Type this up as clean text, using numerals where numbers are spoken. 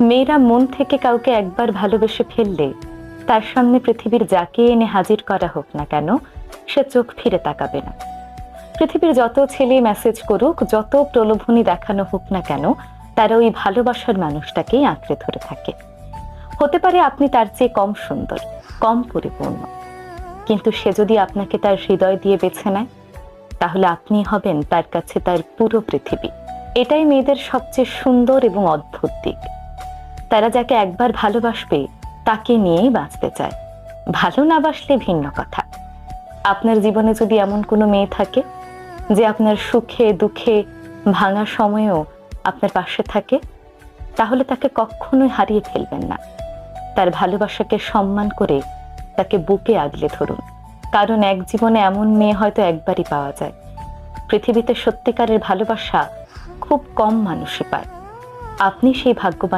মেয়েরা মন থেকে কাউকে একবার ভালোবেসে ফেললে তার সামনে পৃথিবীর যাকে এনে হাজির করা হোক না কেন, সে চোখ ফিরে তাকাবে না। পৃথিবীর যত ছেলে মেসেজ করুক, যত প্রলোভনী দেখানো হোক না কেন, তারা ওই ভালোবাসার মানুষটাকেই আঁকড়ে ধরে থাকে। হতে পারে আপনি তার চেয়ে কম সুন্দর, কম পরিপূর্ণ, কিন্তু সে যদি আপনাকে তার হৃদয় দিয়ে বেছে নেয়, তাহলে আপনি হবেন তার কাছে তার পুরো পৃথিবী। এটাই মেয়েদের সবচেয়ে সুন্দর এবং অদ্ভুত দিক। তারা যাকে একবার ভালোবাসবে তাকে নিয়েই বাঁচতে চায়। ভালো না বাসলে ভিন্ন কথা। আপনার জীবনে যদি এমন কোনো মেয়ে থাকে যে আপনার সুখে দুঃখে ভাঙা সময়েও আপনার পাশে থাকে, তাহলে তাকে কখনোই হারিয়ে ফেলবেন না। তার ভালোবাসাকে সম্মান করে তাকে বুকে আগলে ধরুন, কারণ এক জীবনে এমন মেয়ে হয়তো একবারই পাওয়া যায়। পৃথিবীতে সত্যিকারের ভালোবাসা খুব কম মানুষই পায়। আপনি সেই ভাগ্যবান